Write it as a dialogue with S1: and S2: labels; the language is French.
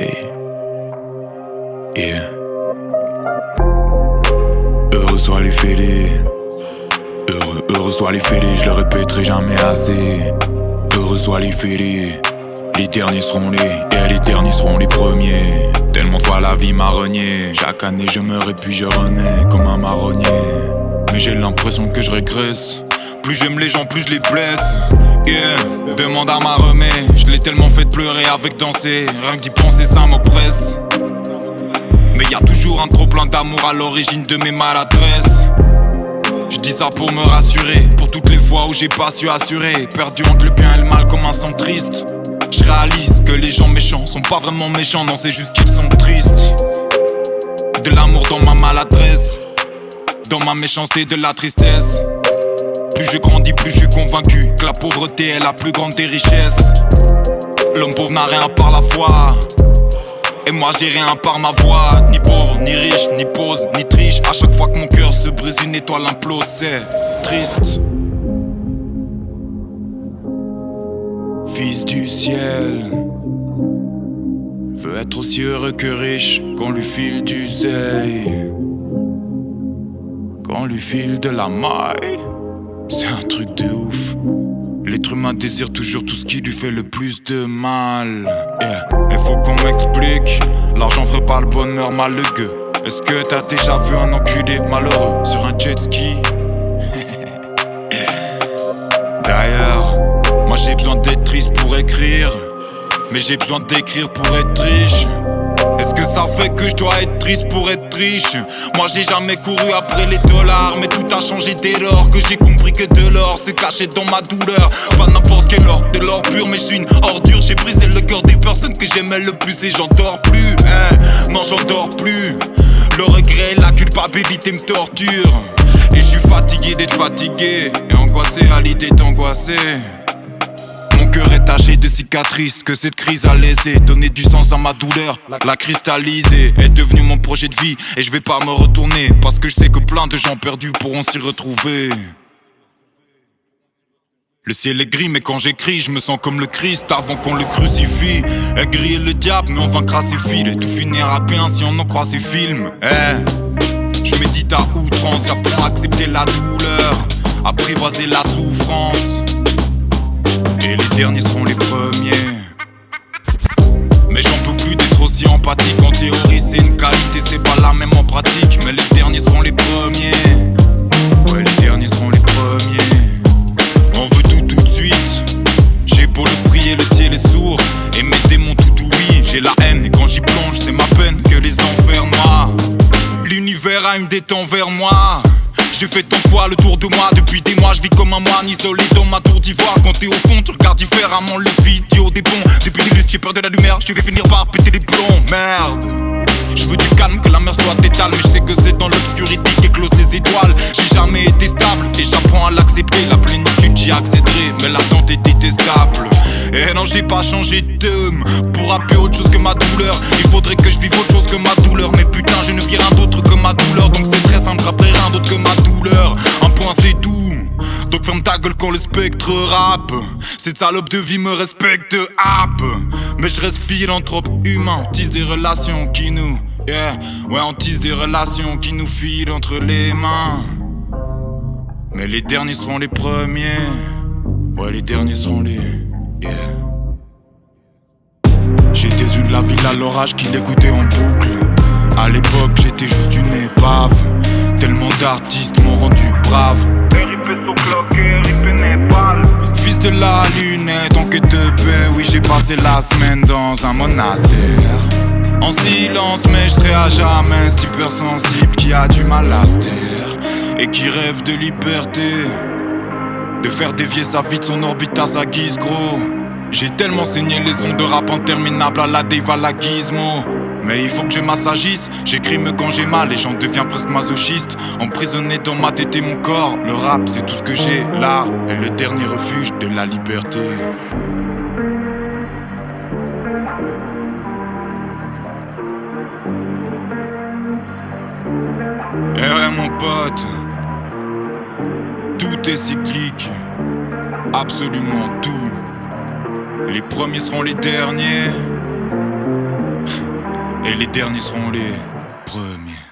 S1: Hey, yeah. Heureux soient les fêlés, heureux soient les fêlés, je le répéterai jamais assez. Heureux soient les fêlés, les derniers seront les derniers seront les premiers. Tellement de fois la vie m'a renié, chaque année je meurs et puis je renais comme un marronnier. Mais j'ai l'impression que je régresse, plus j'aime les gens, plus je les blesse. Yeah, demande à ma remée, je l'ai tellement fait pleurer avec danser, rien que d'y penser ça m'oppresse. Mais y a toujours un trop plein d'amour à l'origine de mes maladresses. Je dis ça pour me rassurer, pour toutes les fois où j'ai pas su assurer, perdu entre le bien et le mal comme un sang triste. Je réalise que les gens méchants sont pas vraiment méchants, non c'est juste qu'ils sont tristes. De l'amour dans ma maladresse, dans ma méchanceté de la tristesse. Plus je grandis, plus je suis convaincu que la pauvreté est la plus grande des richesses. L'homme pauvre n'a rien par la foi, et moi j'ai rien par ma voix. Ni pauvre, ni riche, ni pause, ni triche. À chaque fois que mon cœur se brise, une étoile implose, c'est triste. Fils du ciel veut être aussi heureux que riche, qu'on lui file du zèle, qu'on lui file de la maille. C'est un truc de ouf. L'être humain désire toujours tout ce qui lui fait le plus de mal. Yeah. Et faut qu'on m'explique, l'argent ferait pas le bonheur malheureux. Est-ce que t'as déjà vu un enculé malheureux sur un jet ski? D'ailleurs, moi j'ai besoin d'être triste pour écrire, mais j'ai besoin d'écrire pour être riche. Est-ce que ça fait que je dois être triste pour être riche? Moi j'ai jamais couru après les dollars, mais tout a changé dès lors que j'ai compris que de l'or se cachait dans ma douleur. Pas n'importe quel or, de l'or pur, mais je suis une ordure. J'ai brisé le cœur des personnes que j'aimais le plus et j'en dors plus. Non j'en dors plus. Le regret, la culpabilité me torture, et je suis fatigué d'être fatigué, et angoissé à l'idée d'angoisser. Mon cœur est taché de cicatrices que cette crise a laissé. Donner du sens à ma douleur, la cristalliser, est devenu mon projet de vie. Et je vais pas me retourner, parce que je sais que plein de gens perdus pourront s'y retrouver. Le ciel est gris mais quand j'écris je me sens comme le Christ avant qu'on le crucifie. Aigri est le diable mais on vaincra ses fils, et tout finira bien si on en croit ses films. Je médite à outrance, j'apprends à accepter la douleur, apprivoiser la souffrance. Et les derniers seront les premiers. Mais j'en peux plus d'être aussi empathique. En théorie c'est une qualité, c'est pas la même en pratique. Mais les derniers seront les premiers. Ouais, les derniers seront les premiers. On veut tout de suite. J'ai beau le prier, le ciel est sourd, et mes démons tout ouïe. J'ai la haine et quand j'y plonge c'est ma peine que les enfers noient. L'univers a une dette envers moi. J'ai fait tant de fois le tour de moi. Depuis des mois je vis comme un moine isolé dans ma tour d'ivoire. Quand t'es au fond tu regardes différemment le vidéo des ponts. Depuis des lustres j'ai peur de la lumière, je vais finir par péter les plombs. Merde, je veux du calme, que la mer soit étale, mais je sais que c'est dans l'obscurité qu'éclosent les étoiles. J'ai jamais été stable et j'apprends à l'accepter. La plénitude j'y accéderai, mais l'attente est détestable. Et non j'ai pas changé d'homme pour rapper autre chose que ma douleur. Il faudrait que je vive autre chose que ma douleur. Mais putain je ne vis rien d'autre que ma douleur. Donc c'est très simple, rappeler rien d'autre que ma douleur. Un point c'est tout, donc ferme ta gueule quand le spectre rappe. Cette salope de vie me respecte, happe. Mais je reste philanthrope humain, on tisse des relations qui nous, yeah, ouais on tisse des relations qui nous filent entre les mains. Mais les derniers seront les premiers. Ouais les derniers seront les, yeah. J'étais une la ville à l'orage qui l'écoutait en boucle. À l'époque j'étais juste une épave. Tellement d'artistes m'ont rendu brave. RIP Socloc, RIP Népal. Fils de la lunette en quête de paix. Oui j'ai passé la semaine dans un monastère, en silence mais je serai à jamais cet hypersensible qui a du mal à se taire et qui rêve de liberté, de faire dévier sa vie de son orbite à sa guise gros. J'ai tellement saigné les ondes de rap interminables à la Dave à la Gizmo. Mais il faut que je m'assagisse, j'écris mieux quand j'ai mal et j'en deviens presque masochiste. Emprisonné dans ma tête et mon corps, le rap c'est tout ce que j'ai. L'art est le dernier refuge de la liberté. Eh ouais mon pote, tout est cyclique, absolument tout. Les premiers seront les derniers. Et les derniers seront les premiers.